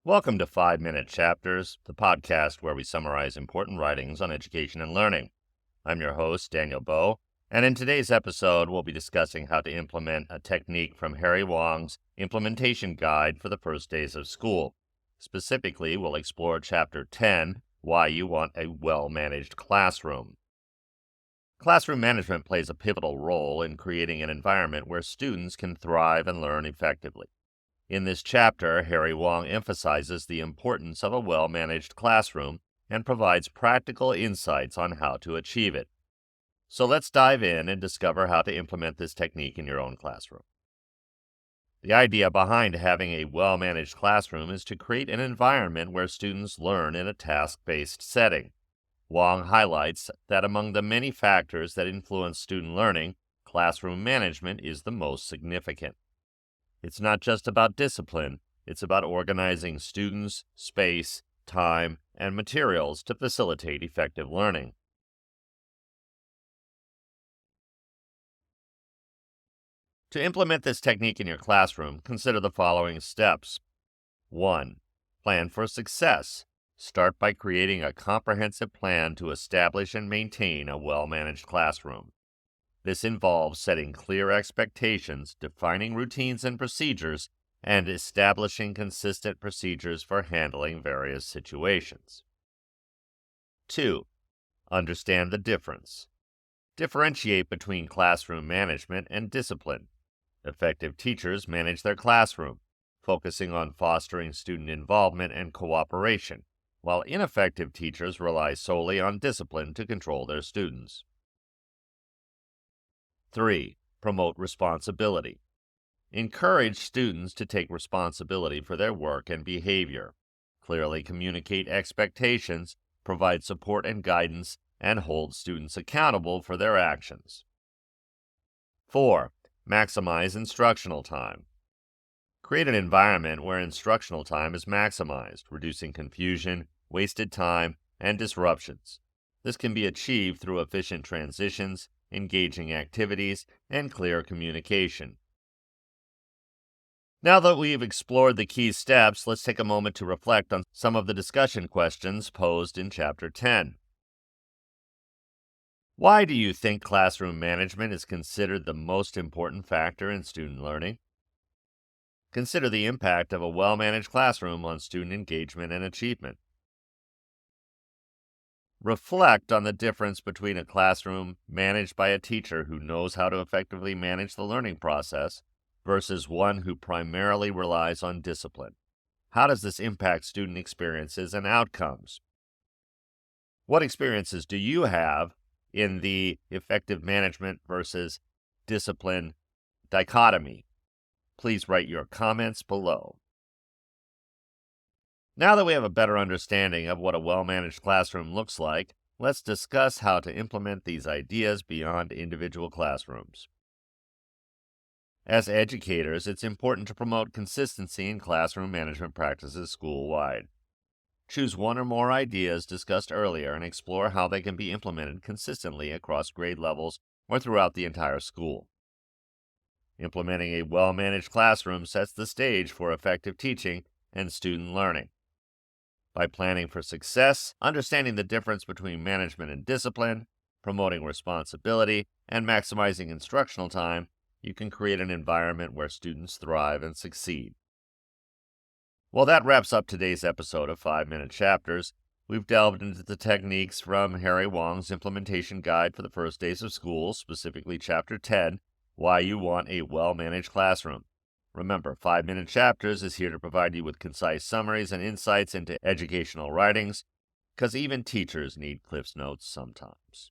Welcome to 5-Minute Chapters, the podcast where we summarize important writings on education and learning. I'm your host, Daniel Bowe, and in today's episode, we'll be discussing how to implement a technique from Harry Wong's Implementation Guide for the First Days of School. Specifically, we'll explore Chapter 10, Why You Want a Well-Managed Classroom. Classroom management plays a pivotal role in creating an environment where students can thrive and learn effectively. In this chapter, Harry Wong emphasizes the importance of a well-managed classroom and provides practical insights on how to achieve it. So let's dive in and discover how to implement this technique in your own classroom. The idea behind having a well-managed classroom is to create an environment where students learn in a task-based setting. Wong highlights that among the many factors that influence student learning, classroom management is the most significant. It's not just about discipline, it's about organizing students, space, time, and materials to facilitate effective learning. To implement this technique in your classroom, consider the following steps. 1. Plan for success. Start by creating a comprehensive plan to establish and maintain a well-managed classroom. This involves setting clear expectations, defining routines and procedures, and establishing consistent procedures for handling various situations. 2. Understand the difference. Differentiate between classroom management and discipline. Effective teachers manage their classroom, focusing on fostering student involvement and cooperation, while ineffective teachers rely solely on discipline to control their students. 3. Promote responsibility. Encourage students to take responsibility for their work and behavior. Clearly communicate expectations, provide support and guidance, and hold students accountable for their actions. 4. Maximize instructional time. Create an environment where instructional time is maximized, reducing confusion, wasted time, and disruptions. This can be achieved through efficient transitions, engaging activities, and clear communication. Now that we've explored the key steps, let's take a moment to reflect on some of the discussion questions posed in Chapter 10. Why do you think classroom management is considered the most important factor in student learning? Consider the impact of a well-managed classroom on student engagement and achievement. Reflect on the difference between a classroom managed by a teacher who knows how to effectively manage the learning process versus one who primarily relies on discipline. How does this impact student experiences and outcomes? What experiences do you have in the effective management versus discipline dichotomy? Please write your comments below. Now that we have a better understanding of what a well-managed classroom looks like, let's discuss how to implement these ideas beyond individual classrooms. As educators, it's important to promote consistency in classroom management practices school-wide. Choose one or more ideas discussed earlier and explore how they can be implemented consistently across grade levels or throughout the entire school. Implementing a well-managed classroom sets the stage for effective teaching and student learning. By planning for success, understanding the difference between management and discipline, promoting responsibility, and maximizing instructional time, you can create an environment where students thrive and succeed. Well, that wraps up today's episode of 5-Minute Chapters. We've delved into the techniques from Harry Wong's Implementation Guide for the First Days of School, specifically Chapter 10, Why You Want a Well-Managed Classroom. Remember, 5-Minute Chapters is here to provide you with concise summaries and insights into educational writings, because even teachers need Cliff's Notes sometimes.